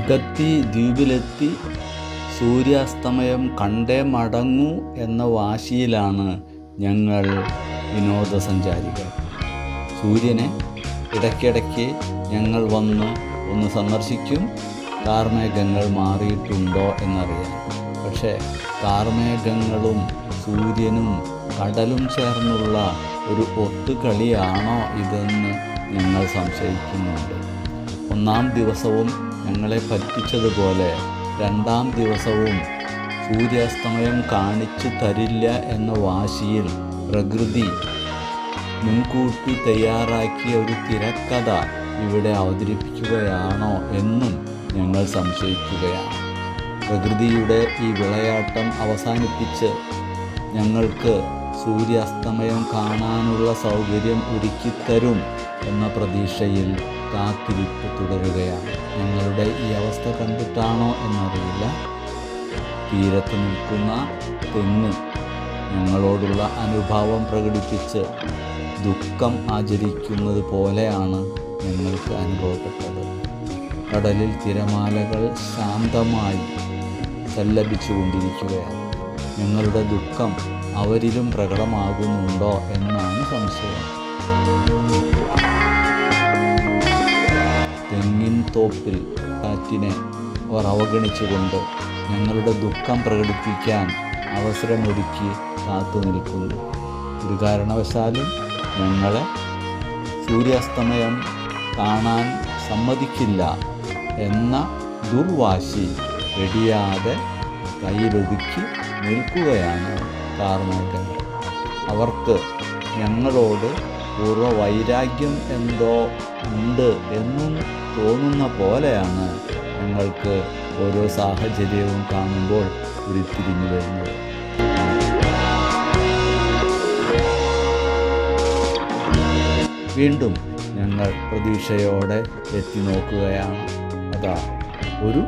അഗത്തി ദ്വീപിലെത്തി സൂര്യാസ്തമയം കണ്ടേ മടങ്ങൂ എന്ന വാശിയിലാണ് ഞങ്ങൾ വിനോദസഞ്ചാരികൾ. സൂര്യനെ ഇടയ്ക്കിടയ്ക്ക് ഞങ്ങൾ ഒന്ന് സന്ദർശിക്കും, കാർമേഘങ്ങൾ മാറിയിട്ടുണ്ടോ എന്നറിയാൻ. പക്ഷേ കാർമേഘങ്ങളും സൂര്യനും കടലും ചേർന്നുള്ള ഒരു ഒത്തുകളിയാണോ ഇതെന്ന് ഞങ്ങൾ സംശയിക്കുന്നുണ്ട്. ഒന്നാം ദിവസവും ഞങ്ങളെ പറ്റിച്ചതുപോലെ രണ്ടാം ദിവസവും സൂര്യാസ്തമയം കാണിച്ചു തരില്ല എന്ന വാശിയിൽ പ്രകൃതി മുൻകൂട്ടി തയ്യാറാക്കിയ ഒരു തിരക്കഥ ഇവിടെ അവതരിപ്പിക്കുകയാണോ എന്നും ഞങ്ങൾ സംശയിക്കുകയാണ്. പ്രകൃതിയുടെ ഈ വിളയാട്ടം അവസാനിപ്പിച്ച് ഞങ്ങൾക്ക് സൂര്യാസ്തമയം കാണാനുള്ള സൗകര്യം ഒരുക്കിത്തരും എന്ന പ്രതീക്ഷയിൽ കാത്തിരിപ്പ് തുടരുകയാണ്. ഞങ്ങളുടെ ഈ അവസ്ഥ കണ്ടിട്ടാണോ എന്നറിയില്ല, തീരത്ത് നിൽക്കുന്ന തെങ്ങ് ഞങ്ങളോടുള്ള അനുഭാവം പ്രകടിപ്പിച്ച് ദുഃഖം ആചരിക്കുന്നത് പോലെയാണ് ഞങ്ങൾക്ക് അനുഭവപ്പെട്ടത്. കടലിൽ തിരമാലകൾ ശാന്തമായി സല്ലപിച്ചുകൊണ്ടിരിക്കുകയാണ്. ഞങ്ങളുടെ ദുഃഖം അവരിലും പ്രകടമാകുന്നുണ്ടോ എന്നാണ് സംശയം. തെങ്ങിൻ തോപ്പിൽ കാറ്റിനെ അവർ അവഗണിച്ചുകൊണ്ട് ഞങ്ങളുടെ ദുഃഖം പ്രകടിപ്പിക്കാൻ അവസരമൊരുക്കി കാത്തു നിൽക്കുന്നു. ഒരു കാരണവശാലും ഞങ്ങളെ സൂര്യാസ്തമയം കാണാൻ സമ്മതിക്കില്ല എന്ന ദുർവാശി വെടിയാതെ കയ്യിലൊതുക്കി നിൽക്കുകയാണ് കാർമേഘങ്ങൾ. അവർക്ക് ഞങ്ങളോട് പൂർവ്വവൈരാഗ്യം എന്തോ ഉണ്ട് എന്നും തോന്നുന്ന പോലെയാണ് ഞങ്ങൾക്ക് ഓരോ സാഹചര്യവും കാണുമ്പോൾ ഉരുത്തിരിഞ്ഞു വരുന്നത്. വീണ്ടും ഞങ്ങൾ പ്രതീക്ഷയോടെ എത്തി നോക്കുകയാണ്. അതാ ഒരു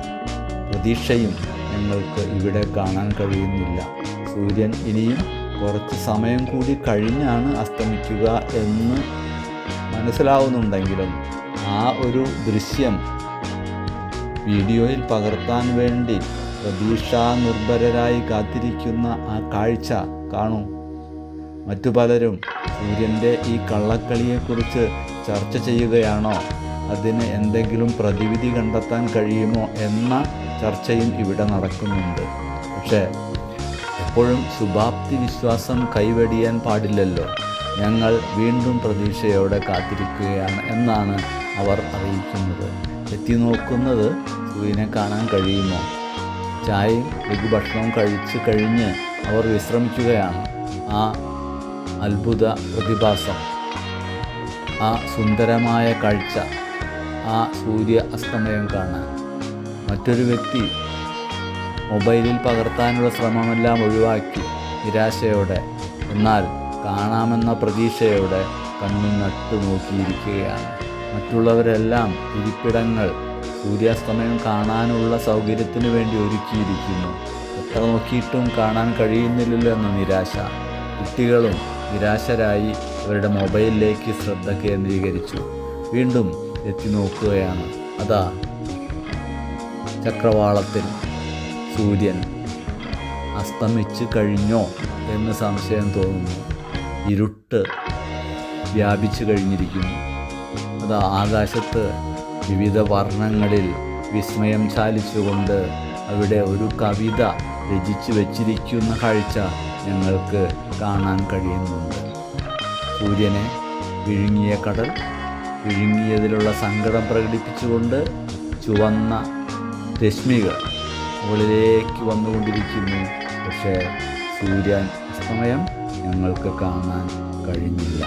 പ്രതീക്ഷയും ഞങ്ങൾക്ക് ഇവിടെ കാണാൻ കഴിയുന്നില്ല. സൂര്യൻ ഇനിയും കുറച്ച് സമയം കൂടി കഴിഞ്ഞാണ് അസ്തമിക്കുക എന്ന് മനസ്സിലാവുന്നുണ്ടെങ്കിലും ആ ഒരു ദൃശ്യം വീഡിയോയിൽ പകർത്താൻ വേണ്ടി പ്രതീക്ഷാനിർഭരരായി കാത്തിരിക്കുന്ന ആ കാഴ്ച കാണൂ. മറ്റു പലരും സൂര്യൻ്റെ ഈ കള്ളക്കളിയെക്കുറിച്ച് ചർച്ച ചെയ്യുകയാണോ, അതിന് എന്തെങ്കിലും പ്രതിവിധി കണ്ടെത്താൻ കഴിയുമോ എന്ന ചർച്ചയും ഇവിടെ നടക്കുന്നുണ്ട്. പക്ഷേ എപ്പോഴും ശുഭാപ്തി വിശ്വാസം കൈവെടിയാൻ പാടില്ലല്ലോ. ഞങ്ങൾ വീണ്ടും പ്രതീക്ഷയോടെ കാത്തിരിക്കുകയാണ് എന്നാണ് അവർ അറിയിക്കുന്നത്. എത്തി നോക്കുന്നത് സൂര്യനെ കാണാൻ കഴിയുമോ? ചായയും ലഘുഭക്ഷണവും കഴിച്ച് കഴിഞ്ഞ് അവർ വിശ്രമിക്കുകയാണ്. ആ അത്ഭുത പ്രതിഭാസം, ആ സുന്ദരമായ കാഴ്ച, ആ സൂര്യ അസ്തമയം കാണാൻ മറ്റൊരു വ്യക്തി മൊബൈലിൽ പകർത്താനുള്ള ശ്രമമെല്ലാം ഒഴിവാക്കി നിരാശയോടെ, എന്നാൽ കാണാമെന്ന പ്രതീക്ഷയോടെ കണ്ണു നട്ടു നോക്കിയിരിക്കുകയാണ്. മറ്റുള്ളവരെല്ലാം ഇരിപ്പിടങ്ങൾ സൂര്യാസ്തമയം കാണാനുള്ള സൗകര്യത്തിന് വേണ്ടി ഒരുക്കിയിരിക്കുന്നു. എത്ര നോക്കിയിട്ടും കാണാൻ കഴിയുന്നില്ലല്ലോ എന്ന നിരാശ. കുട്ടികളും നിരാശരായി അവരുടെ മൊബൈലിലേക്ക് ശ്രദ്ധ കേന്ദ്രീകരിച്ചു. വീണ്ടും എത്തി നോക്കുകയാണ്. അതാ ചക്രവാളത്തിൽ സൂര്യൻ അസ്തമിച്ചു കഴിഞ്ഞോ എന്ന് സംശയം തോന്നുന്നു. ഇരുട്ട് വ്യാപിച്ചു കഴിഞ്ഞിരിക്കുന്നു. അതാ ആകാശത്ത് വിവിധ വർണ്ണങ്ങളിൽ വിസ്മയം ചാലിച്ചുകൊണ്ട് അവിടെ ഒരു കവിത രചിച്ചു വച്ചിരിക്കുന്ന കാഴ്ച ഞങ്ങൾക്ക് കാണാൻ കഴിയുന്നുണ്ട്. സൂര്യനെ വിഴുങ്ങിയ കടൽ, വിഴുങ്ങിയതിലുള്ള സങ്കടം പ്രകടിപ്പിച്ചുകൊണ്ട് ചുവന്ന രശ്മികൾ മുകളിലേക്ക് വന്നുകൊണ്ടിരിക്കുന്നു. പക്ഷേ സൂര്യൻ അസ്തമയം ഞങ്ങൾക്ക് കാണാൻ കഴിഞ്ഞില്ല.